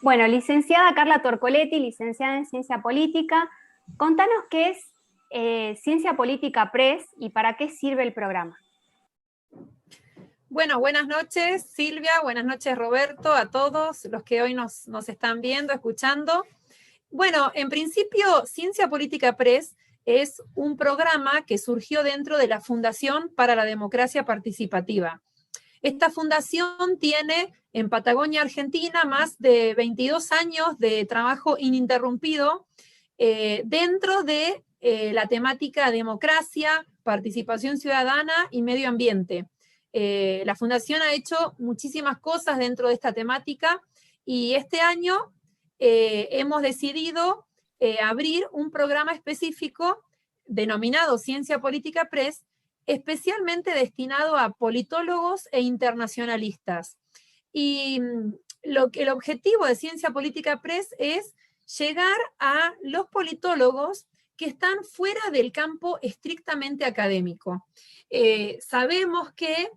Bueno, licenciada Carla Torcoletti, licenciada en Ciencia Política, contanos qué es Ciencia Política Press y para qué sirve el programa. Bueno, buenas noches Silvia, buenas noches Roberto, a todos los que hoy nos están viendo, escuchando. Bueno, en principio Ciencia Política Press es un programa que surgió dentro de la Fundación para la Democracia Participativa. Esta fundación tiene en Patagonia, Argentina, más de 22 años de trabajo ininterrumpido dentro de la temática democracia, participación ciudadana y medio ambiente. La fundación ha hecho muchísimas cosas dentro de esta temática y este año hemos decidido abrir un programa específico denominado Ciencia Política Press, especialmente destinado a politólogos e internacionalistas. Y el objetivo de Ciencia Política Press es llegar a los politólogos que están fuera del campo estrictamente académico. Sabemos que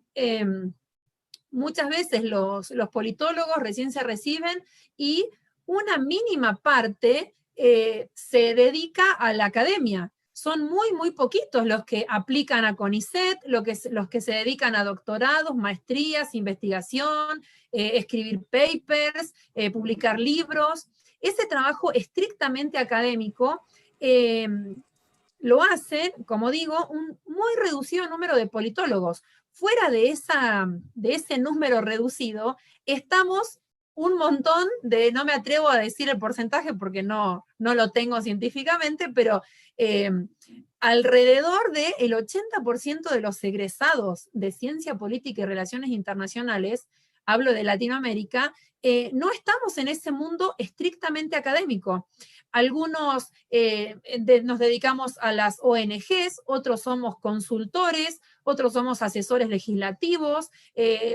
muchas veces los politólogos recién se reciben y una mínima parte se dedica a la academia. Son muy poquitos los que aplican a CONICET, los que se dedican a doctorados, maestrías, investigación, escribir papers, publicar libros. Ese trabajo estrictamente académico lo hacen, como digo, un muy reducido número de politólogos. Fuera de ese número reducido, estamos un montón no me atrevo a decir el porcentaje porque no lo tengo científicamente, pero alrededor del 80% de los egresados de Ciencia Política y Relaciones Internacionales, hablo de Latinoamérica, no estamos en ese mundo estrictamente académico. Algunos nos dedicamos a las ONGs, otros somos consultores, otros somos asesores legislativos,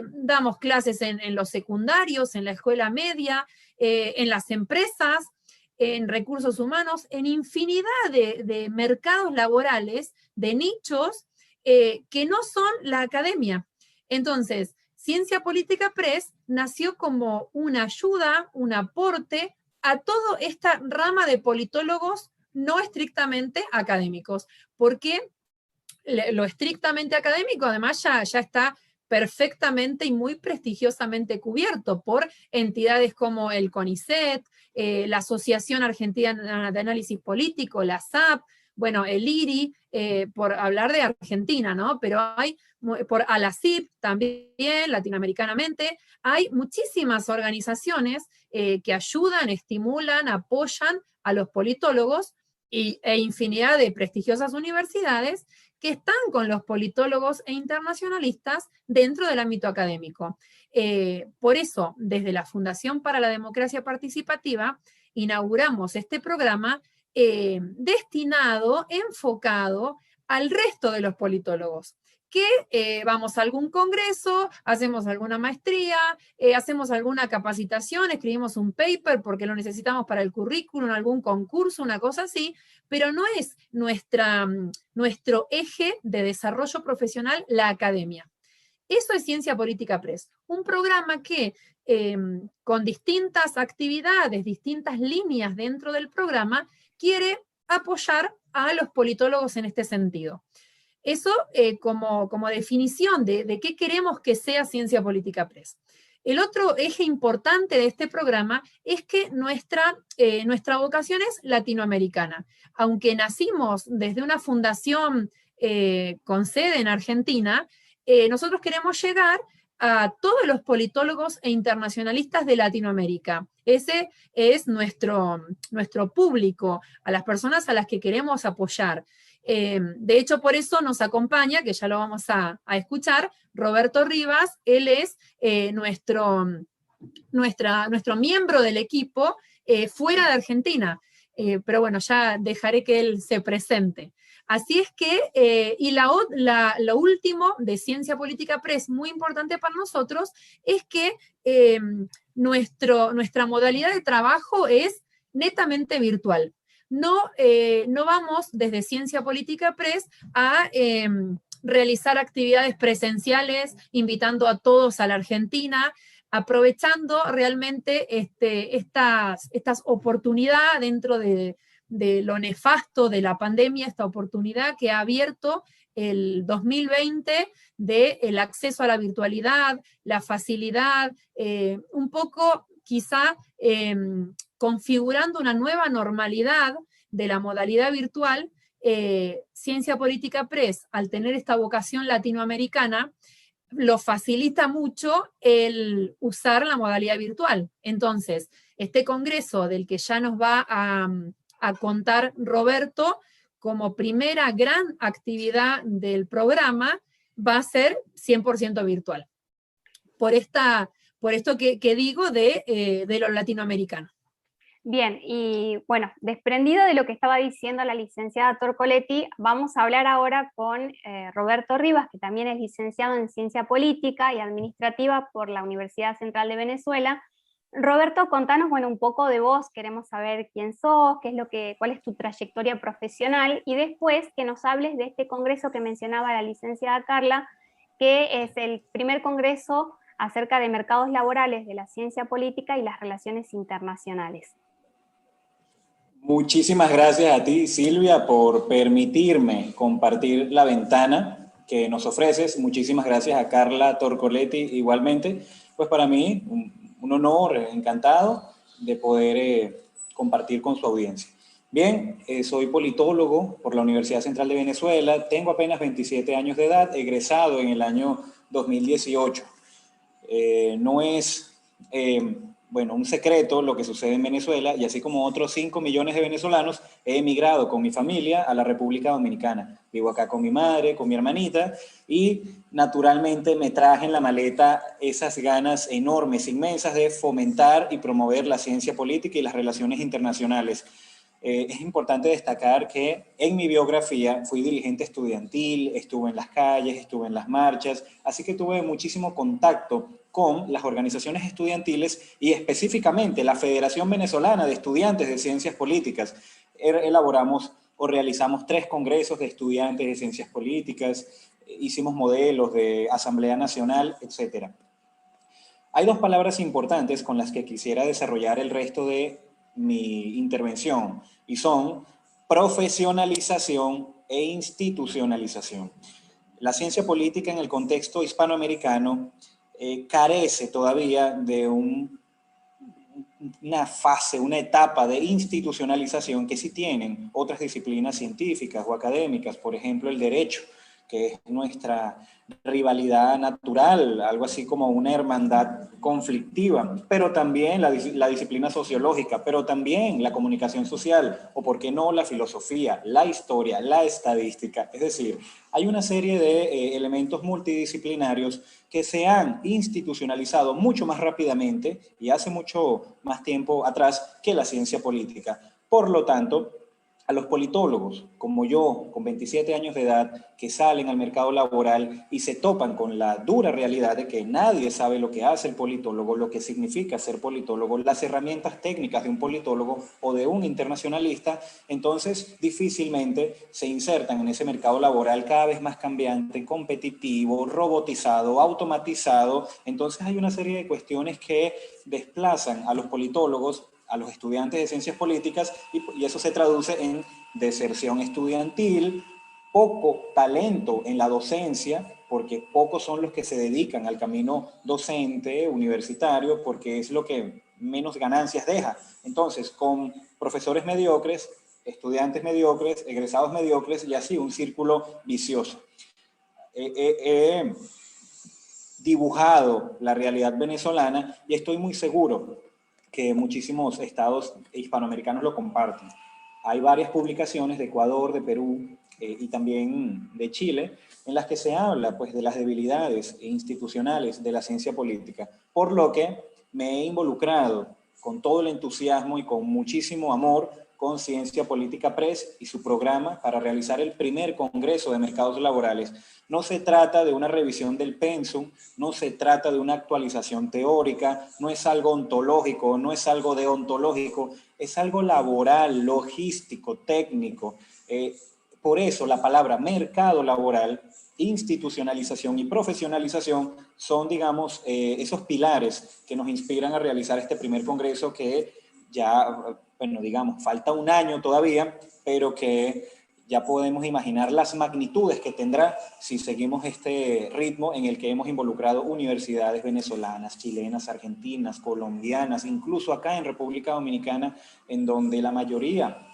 damos clases en los secundarios, en la escuela media, en las empresas, en recursos humanos, en infinidad de mercados laborales, de nichos que no son la academia. Entonces, Ciencia Política Press nació como una ayuda, un aporte a toda esta rama de politólogos no estrictamente académicos, porque lo estrictamente académico además ya está perfectamente y muy prestigiosamente cubierto por entidades como el CONICET, la Asociación Argentina de Análisis Político, la SAP, bueno, el IRI, por hablar de Argentina, ¿no? Pero hay, por ALACIP también, latinoamericanamente, hay muchísimas organizaciones que ayudan, estimulan, apoyan a los politólogos e infinidad de prestigiosas universidades que están con los politólogos e internacionalistas dentro del ámbito académico. Por eso, desde la Fundación para la Democracia Participativa, inauguramos este programa destinado, enfocado al resto de los politólogos, que vamos a algún congreso, hacemos alguna maestría, hacemos alguna capacitación, escribimos un paper porque lo necesitamos para el currículum, algún concurso, una cosa así, pero no es nuestro eje de desarrollo profesional la academia. Eso es Ciencia Política Press, un programa que con distintas actividades, distintas líneas dentro del programa, quiere apoyar a los politólogos en este sentido. Eso como definición de qué queremos que sea Ciencia Política Press. El otro eje importante de este programa es que nuestra vocación es latinoamericana. Aunque nacimos desde una fundación con sede en Argentina, nosotros queremos llegar a todos los politólogos e internacionalistas de Latinoamérica. Ese es nuestro público, a las personas a las que queremos apoyar. De hecho, por eso nos acompaña, que ya lo vamos a escuchar, Roberto Rivas. Él es nuestro miembro del equipo fuera de Argentina. Pero bueno, ya dejaré que él se presente. Así es que, y lo último de Ciencia Política Press, muy importante para nosotros, es que nuestra modalidad de trabajo es netamente virtual. no vamos desde Ciencia Política Press a realizar actividades presenciales, invitando a todos a la Argentina, aprovechando realmente estas oportunidades dentro de lo nefasto de la pandemia, esta oportunidad que ha abierto el 2020 del acceso a la virtualidad, la facilidad, un poco quizá configurando una nueva normalidad de la modalidad virtual. Ciencia Política Press, al tener esta vocación latinoamericana, lo facilita mucho el usar la modalidad virtual. Entonces, este congreso del que ya nos va a contar Roberto, como primera gran actividad del programa, va a ser 100% virtual. Por esto que digo de lo latinoamericano. Bien, y bueno, desprendido de lo que estaba diciendo la licenciada Torcoletti, vamos a hablar ahora con Roberto Rivas, que también es licenciado en Ciencia Política y Administrativa por la Universidad Central de Venezuela. Roberto, contanos un poco de vos, queremos saber quién sos, cuál es tu trayectoria profesional, y después que nos hables de este congreso que mencionaba la licenciada Carla, que es el primer congreso acerca de mercados laborales de la ciencia política y las relaciones internacionales. Muchísimas gracias a ti, Silvia, por permitirme compartir la ventana que nos ofreces. Muchísimas gracias a Carla Torcoletti igualmente. Pues para mí, un honor, encantado de poder compartir con su audiencia. Bien, soy politólogo por la Universidad Central de Venezuela, tengo apenas 27 años de edad, egresado en el año 2018. No es... un secreto lo que sucede en Venezuela, y así como otros 5 millones de venezolanos, he emigrado con mi familia a la República Dominicana. Vivo acá con mi madre, con mi hermanita, y naturalmente me traje en la maleta esas ganas enormes, inmensas, de fomentar y promover la ciencia política y las relaciones internacionales. Es importante destacar que en mi biografía fui dirigente estudiantil, estuve en las calles, estuve en las marchas, así que tuve muchísimo contacto con las organizaciones estudiantiles y específicamente la Federación Venezolana de Estudiantes de Ciencias Políticas. Elaboramos o realizamos 3 congresos de estudiantes de Ciencias Políticas, hicimos modelos de Asamblea Nacional, etc. Hay 2 palabras importantes con las que quisiera desarrollar el resto de mi intervención, y son profesionalización e institucionalización. La ciencia política en el contexto hispanoamericano carece todavía de una fase, una etapa de institucionalización que sí tienen otras disciplinas científicas o académicas, por ejemplo el derecho, que es nuestra rivalidad natural, algo así como una hermandad conflictiva, pero también la disciplina sociológica, pero también la comunicación social, o por qué no la filosofía, la historia, la estadística. Es decir, hay una serie de elementos multidisciplinarios que se han institucionalizado mucho más rápidamente y hace mucho más tiempo atrás que la ciencia política. Por lo tanto, a los politólogos, como yo, con 27 años de edad, que salen al mercado laboral y se topan con la dura realidad de que nadie sabe lo que hace el politólogo, lo que significa ser politólogo, las herramientas técnicas de un politólogo o de un internacionalista, entonces difícilmente se insertan en ese mercado laboral cada vez más cambiante, competitivo, robotizado, automatizado. Entonces hay una serie de cuestiones que desplazan a los politólogos, a los estudiantes de ciencias políticas, y eso se traduce en deserción estudiantil, poco talento en la docencia, porque pocos son los que se dedican al camino docente, universitario, porque es lo que menos ganancias deja. Entonces, con profesores mediocres, estudiantes mediocres, egresados mediocres, y así un círculo vicioso. He dibujado la realidad venezolana y estoy muy seguro que muchísimos estados hispanoamericanos lo comparten. Hay varias publicaciones de Ecuador, de Perú y también de Chile, en las que se habla pues, de las debilidades institucionales de la ciencia política, por lo que me he involucrado con todo el entusiasmo y con muchísimo amor con Ciencia Política Press y su programa para realizar el primer Congreso de Mercados Laborales. No se trata de una revisión del pensum, no se trata de una actualización teórica, no es algo ontológico, no es algo deontológico, es algo laboral, logístico, técnico. Por eso la palabra mercado laboral, institucionalización y profesionalización son, digamos, esos pilares que nos inspiran a realizar este primer congreso que ya, bueno, digamos, falta un año todavía, pero que ya podemos imaginar las magnitudes que tendrá si seguimos este ritmo en el que hemos involucrado universidades venezolanas, chilenas, argentinas, colombianas, incluso acá en República Dominicana, en donde la mayoría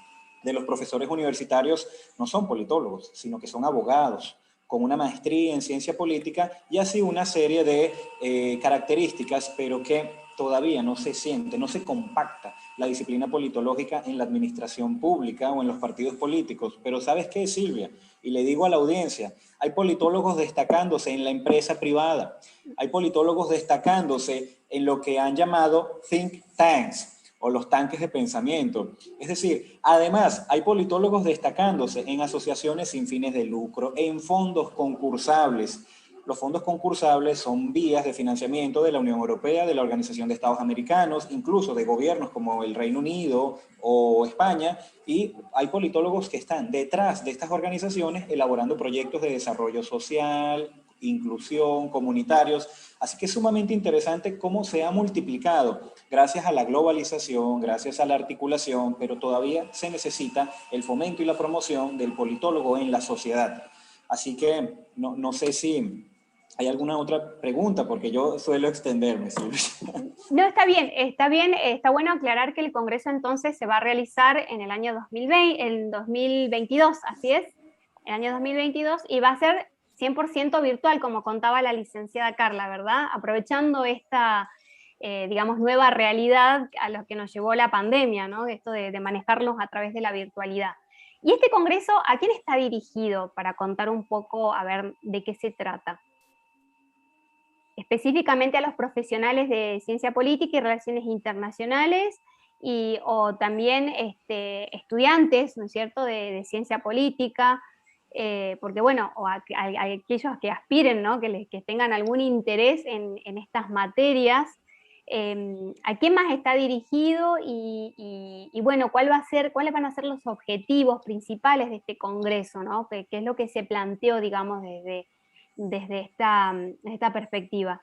de los profesores universitarios no son politólogos, sino que son abogados, con una maestría en ciencia política y así una serie de características, pero que todavía no se siente, no se compacta la disciplina politológica en la administración pública o en los partidos políticos. Pero ¿sabes qué, Silvia? Y le digo a la audiencia, hay politólogos destacándose en la empresa privada, hay politólogos destacándose en lo que han llamado think tanks, o los tanques de pensamiento. Es decir, además hay politólogos destacándose en asociaciones sin fines de lucro, en fondos concursables. Los fondos concursables son vías de financiamiento de la Unión Europea, de la Organización de Estados Americanos, incluso de gobiernos como el Reino Unido o España, y hay politólogos que están detrás de estas organizaciones elaborando proyectos de desarrollo social, inclusión, comunitarios. Así que es sumamente interesante cómo se ha multiplicado gracias a la globalización, gracias a la articulación, pero todavía se necesita el fomento y la promoción del politólogo en la sociedad. Así que no sé si hay alguna otra pregunta, porque yo suelo extenderme, Silvia. No, está bien, está bueno aclarar que el Congreso entonces se va a realizar en el año 2020, el 2022, así es, el año 2022, y va a ser 100% virtual, como contaba la licenciada Carla, ¿verdad? Aprovechando esta, digamos, nueva realidad a la que nos llevó la pandemia, ¿no? Esto de manejarlos a través de la virtualidad. ¿Y este congreso a quién está dirigido? Para contar un poco, a ver, de qué se trata. Específicamente a los profesionales de ciencia política y relaciones internacionales, o también estudiantes, ¿no es cierto?, de ciencia política, porque bueno, o a aquellos que aspiren, ¿no?, que tengan algún interés en estas materias. ¿A quién más está dirigido y bueno, cuáles van a ser los objetivos principales de este congreso, ¿no? ¿Qué es lo que se planteó, digamos, desde esta perspectiva?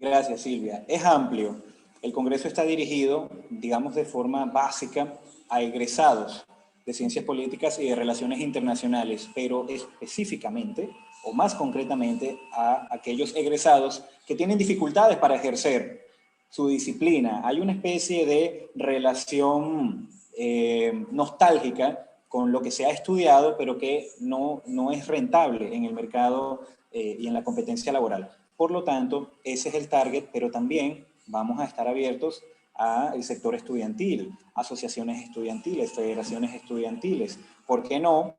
Gracias, Silvia. Es amplio. El Congreso está dirigido, digamos, de forma básica a egresados de Ciencias Políticas y de Relaciones Internacionales, pero específicamente, o más concretamente, a aquellos egresados que tienen dificultades para ejercer su disciplina. Hay una especie de relación nostálgica con lo que se ha estudiado, pero que no es rentable en el mercado y en la competencia laboral. Por lo tanto, ese es el target, pero también vamos a estar abiertos al sector estudiantil, asociaciones estudiantiles, federaciones estudiantiles. ¿Por qué no?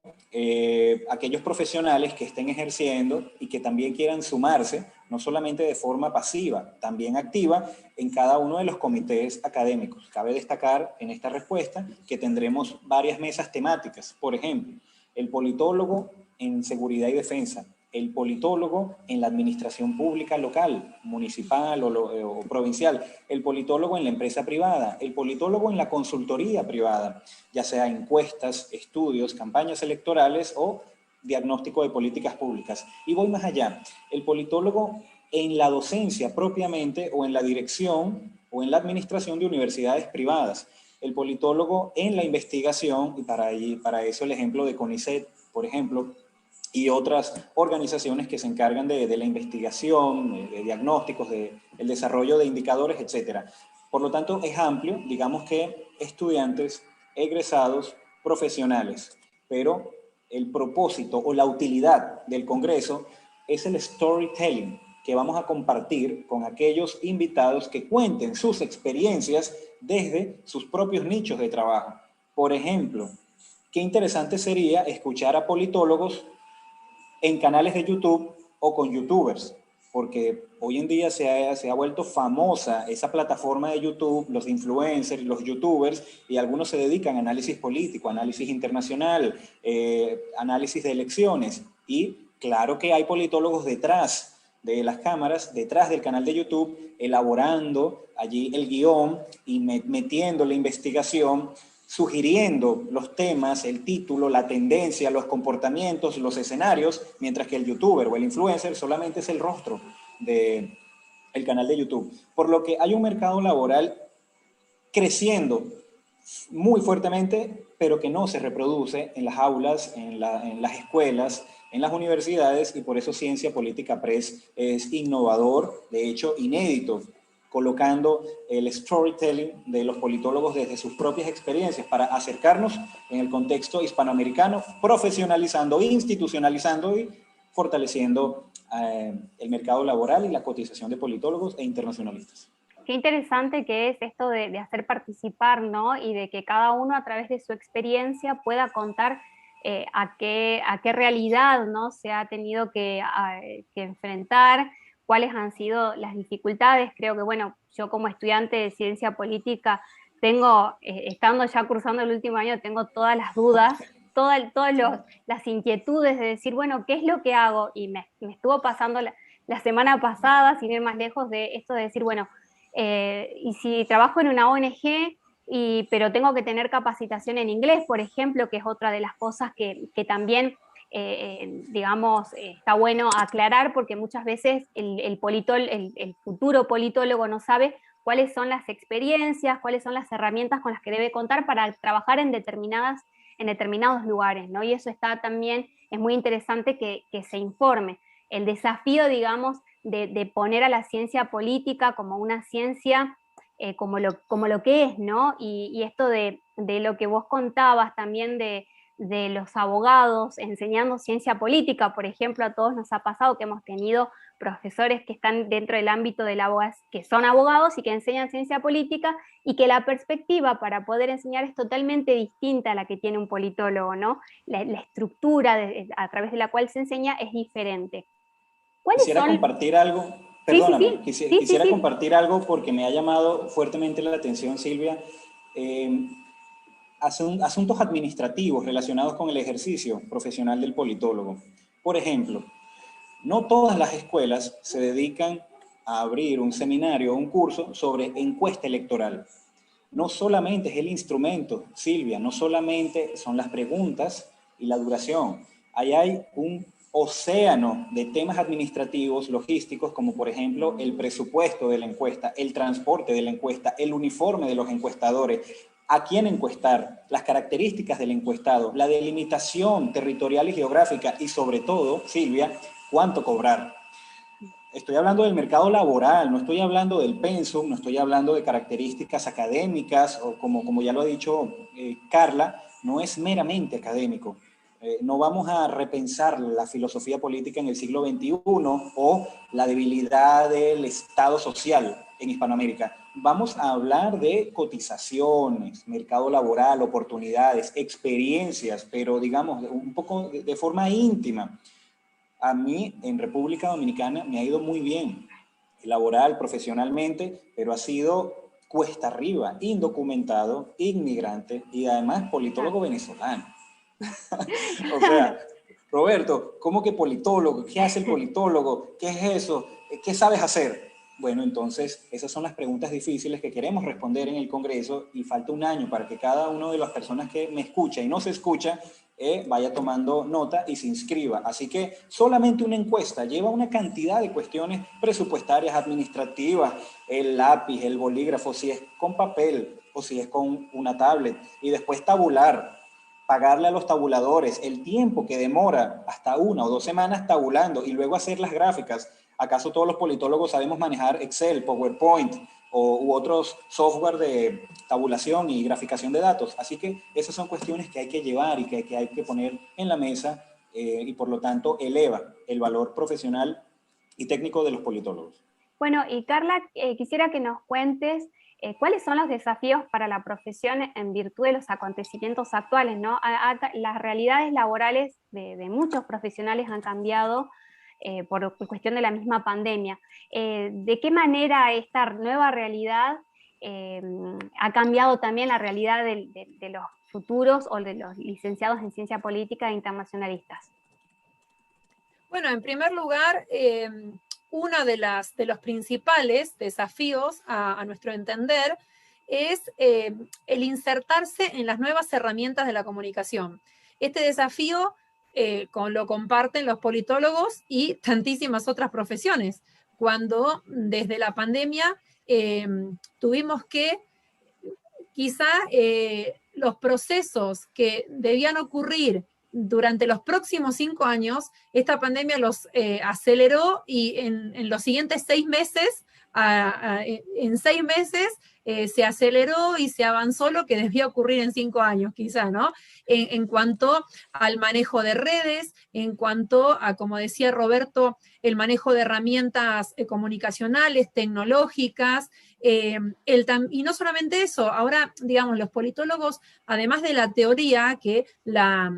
Aquellos profesionales que estén ejerciendo y que también quieran sumarse, no solamente de forma pasiva, también activa, en cada uno de los comités académicos. Cabe destacar en esta respuesta que tendremos varias mesas temáticas. Por ejemplo, el politólogo en seguridad y defensa, el politólogo en la administración pública local, municipal o provincial, el politólogo en la empresa privada, el politólogo en la consultoría privada, ya sea encuestas, estudios, campañas electorales o diagnóstico de políticas públicas. Y voy más allá, el politólogo en la docencia propiamente o en la dirección o en la administración de universidades privadas, el politólogo en la investigación, y para eso el ejemplo de CONICET, por ejemplo, y otras organizaciones que se encargan de la investigación, de diagnósticos, del desarrollo de indicadores, etc. Por lo tanto, es amplio, digamos que estudiantes, egresados, profesionales, pero el propósito o la utilidad del Congreso es el storytelling que vamos a compartir con aquellos invitados que cuenten sus experiencias desde sus propios nichos de trabajo. Por ejemplo, qué interesante sería escuchar a politólogos en canales de YouTube o con youtubers. porque hoy en día se ha vuelto famosa esa plataforma de YouTube, los influencers, los youtubers, y algunos se dedican a análisis político, análisis internacional, análisis de elecciones, y claro que hay politólogos detrás de las cámaras, detrás del canal de YouTube, elaborando allí el guión y metiendo la investigación, sugiriendo los temas, el título, la tendencia, los comportamientos, los escenarios, mientras que el youtuber o el influencer solamente es el rostro del canal de YouTube. Por lo que hay un mercado laboral creciendo muy fuertemente, pero que no se reproduce en las aulas, en las escuelas, en las universidades, y por eso Ciencia Política Press es innovador, de hecho inédito, colocando el storytelling de los politólogos desde sus propias experiencias para acercarnos en el contexto hispanoamericano, profesionalizando, institucionalizando y fortaleciendo el mercado laboral y la cotización de politólogos e internacionalistas. Qué interesante que es esto de hacer participar, ¿no? Y de que cada uno a través de su experiencia pueda contar a qué realidad, ¿no?, se ha tenido que enfrentar, cuáles han sido las dificultades. Creo que, bueno, yo como estudiante de ciencia política tengo, estando ya cursando el último año, tengo todas las dudas, todas las inquietudes de decir, bueno, ¿qué es lo que hago? Y me estuvo pasando la semana pasada, sin ir más lejos, de esto de decir, bueno, y si trabajo en una ONG, pero tengo que tener capacitación en inglés, por ejemplo, que es otra de las cosas que también, digamos, está bueno aclarar, porque muchas veces el futuro politólogo no sabe cuáles son las experiencias, cuáles son las herramientas con las que debe contar para trabajar en determinados lugares, ¿no? Y eso está también, es muy interesante que se informe. El desafío, digamos, de poner a la ciencia política como una ciencia, como lo que es, ¿no? Y esto de lo que vos contabas también de los abogados enseñando ciencia política, por ejemplo, a todos nos ha pasado que hemos tenido profesores que están dentro del ámbito de la abogacía, que son abogados y que enseñan ciencia política, y que la perspectiva para poder enseñar es totalmente distinta a la que tiene un politólogo, ¿no? La estructura a través de la cual se enseña es diferente. ¿Cuáles Quisiera son? compartir algo, Sí, sí, perdóname, sí, sí, sí, quisiera sí. compartir algo porque me ha llamado fuertemente la atención, Silvia. Eh, Asuntos administrativos relacionados con el ejercicio profesional del politólogo. Por ejemplo, no todas las escuelas se dedican a abrir un seminario o un curso sobre encuesta electoral. No solamente es el instrumento, Silvia, no solamente son las preguntas y la duración. Ahí hay un océano de temas administrativos, logísticos, como por ejemplo el presupuesto de la encuesta, el transporte de la encuesta, el uniforme de los encuestadores, a quién encuestar, las características del encuestado, la delimitación territorial y geográfica, y sobre todo, Silvia, cuánto cobrar. Estoy hablando del mercado laboral, no estoy hablando del pensum, no estoy hablando de características académicas, o como ya lo ha dicho Carla, no es meramente académico. No vamos a repensar la filosofía política en el siglo XXI o la debilidad del Estado social en Hispanoamérica. Vamos a hablar de cotizaciones, mercado laboral, oportunidades, experiencias, pero digamos un poco de forma íntima. A mí en República Dominicana me ha ido muy bien, laboral, profesionalmente, pero ha sido cuesta arriba, indocumentado, inmigrante y además politólogo venezolano. O sea, Roberto, ¿cómo que politólogo? ¿Qué hace el politólogo? ¿Qué es eso? ¿Qué sabes hacer? Bueno, entonces esas son las preguntas difíciles que queremos responder en el Congreso, y falta un año para que cada una de las personas que me escucha y no se escucha vaya tomando nota y se inscriba. Así que solamente una encuesta lleva una cantidad de cuestiones presupuestarias, administrativas, el lápiz, el bolígrafo, si es con papel o si es con una tablet, y después tabular, pagarle a los tabuladores, el tiempo que demora, hasta 1 o 2 semanas tabulando, y luego hacer las gráficas. ¿Acaso todos los politólogos sabemos manejar Excel, PowerPoint u otros software de tabulación y graficación de datos? Así que esas son cuestiones que hay que llevar y que hay que poner en la mesa, y por lo tanto eleva el valor profesional y técnico de los politólogos. Bueno, y Carla, quisiera que nos cuentes cuáles son los desafíos para la profesión en virtud de los acontecimientos actuales, ¿no? Las realidades laborales de muchos profesionales han cambiado. por cuestión de la misma pandemia. ¿De qué manera esta nueva realidad ha cambiado también la realidad de los futuros o de los licenciados en ciencia política e internacionalistas? Bueno, en primer lugar, uno de los principales desafíos, a nuestro entender, es el insertarse en las nuevas herramientas de la comunicación. Este desafío lo comparten los politólogos y tantísimas otras profesiones. Cuando desde la pandemia tuvimos que quizá los procesos que debían ocurrir durante los próximos 5 años, esta pandemia los aceleró y en los siguientes 6 meses, en 6 meses se aceleró y se avanzó lo que debía ocurrir en 5 años, quizá, ¿no? En cuanto al manejo de redes, en cuanto a, como decía Roberto, el manejo de herramientas comunicacionales, tecnológicas, y no solamente eso, ahora, digamos, los politólogos, además de la teoría, que la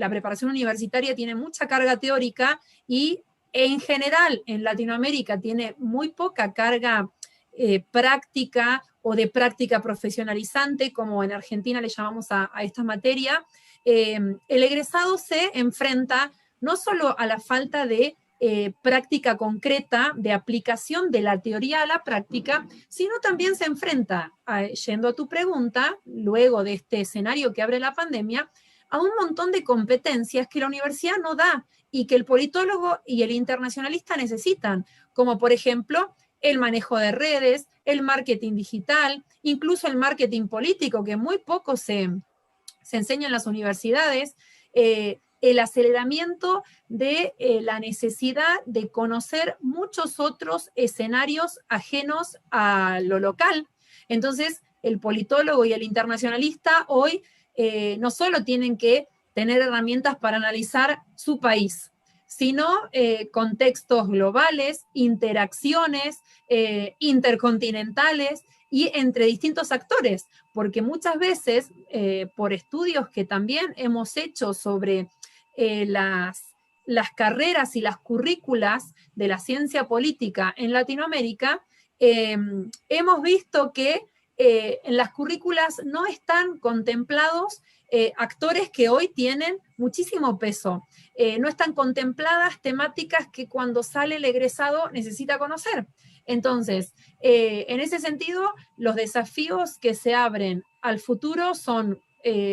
preparación universitaria tiene mucha carga teórica y en general en Latinoamérica tiene muy poca carga práctica o de práctica profesionalizante, como en Argentina le llamamos a esta materia, el egresado se enfrenta no solo a la falta de práctica concreta, de aplicación de la teoría a la práctica, sino también se enfrenta, yendo a tu pregunta, luego de este escenario que abre la pandemia, a un montón de competencias que la universidad no da y que el politólogo y el internacionalista necesitan, como por ejemplo el manejo de redes, el marketing digital, incluso el marketing político, que muy poco se enseña en las universidades, el aceleramiento de la necesidad de conocer muchos otros escenarios ajenos a lo local. Entonces, el politólogo y el internacionalista hoy no solo tienen que tener herramientas para analizar su país, sino contextos globales, interacciones intercontinentales y entre distintos actores, porque muchas veces, por estudios que también hemos hecho sobre las carreras y las currículas de la ciencia política en Latinoamérica, hemos visto que en las currículas no están contemplados actores que hoy tienen muchísimo peso. No están contempladas temáticas que cuando sale el egresado necesita conocer. Entonces, en ese sentido, los desafíos que se abren al futuro son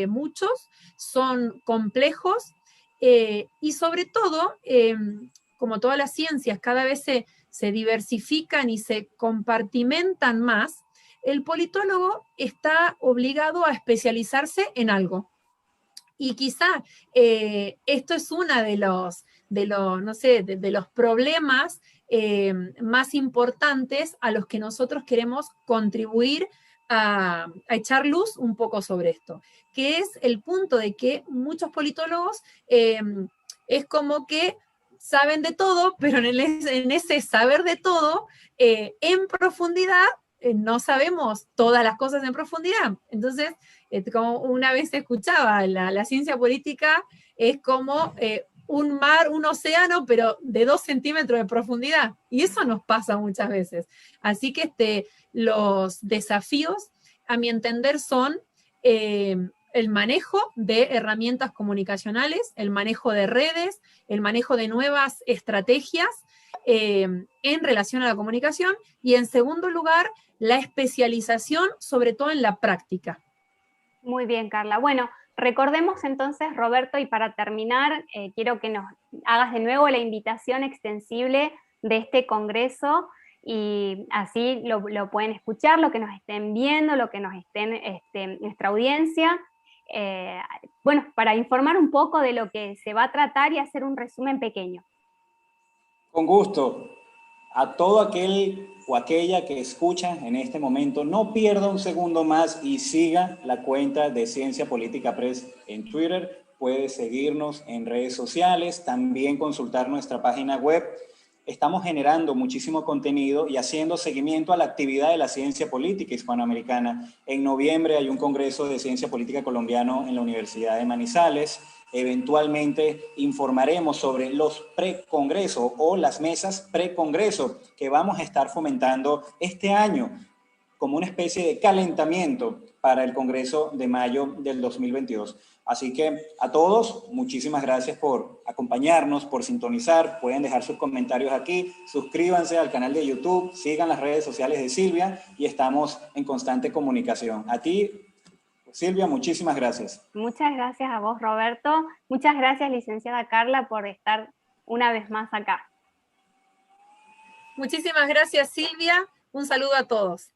muchos, son complejos y sobre todo, como todas las ciencias cada vez se diversifican y se compartimentan más, el politólogo está obligado a especializarse en algo. Y quizá esto es uno de los problemas más importantes a los que nosotros queremos contribuir a echar luz un poco sobre esto, que es el punto de que muchos politólogos es como que saben de todo, pero en ese saber de todo, en profundidad, no sabemos todas las cosas en profundidad. Entonces, como una vez escuchaba, la ciencia política es como un mar, un océano, pero de 2 centímetros de profundidad. Y eso nos pasa muchas veces. Así que los desafíos, a mi entender, son el manejo de herramientas comunicacionales, el manejo de redes, el manejo de nuevas estrategias en relación a la comunicación y, en segundo lugar, la especialización, sobre todo en la práctica. Muy bien, Carla. Bueno, recordemos entonces, Roberto, y para terminar, quiero que nos hagas de nuevo la invitación extensible de este congreso y así lo pueden escuchar, lo que nos estén viendo, lo que nos estén, nuestra audiencia. Bueno, para informar un poco de lo que se va a tratar y hacer un resumen pequeño. Con gusto. A todo aquel o aquella que escucha en este momento, no pierda un segundo más y siga la cuenta de Ciencia Política Press en Twitter. Puede seguirnos en redes sociales, también consultar nuestra página web. Estamos generando muchísimo contenido y haciendo seguimiento a la actividad de la ciencia política hispanoamericana. En noviembre hay un congreso de ciencia política colombiano en la Universidad de Manizales. Eventualmente informaremos sobre los precongresos o las mesas precongreso que vamos a estar fomentando este año como una especie de calentamiento para el Congreso de mayo del 2022. Así que a todos, muchísimas gracias por acompañarnos, por sintonizar. Pueden dejar sus comentarios aquí, suscríbanse al canal de YouTube, sigan las redes sociales de Silvia y estamos en constante comunicación. A ti, Silvia, muchísimas gracias. Muchas gracias a vos, Roberto. Muchas gracias, licenciada Carla, por estar una vez más acá. Muchísimas gracias, Silvia. Un saludo a todos.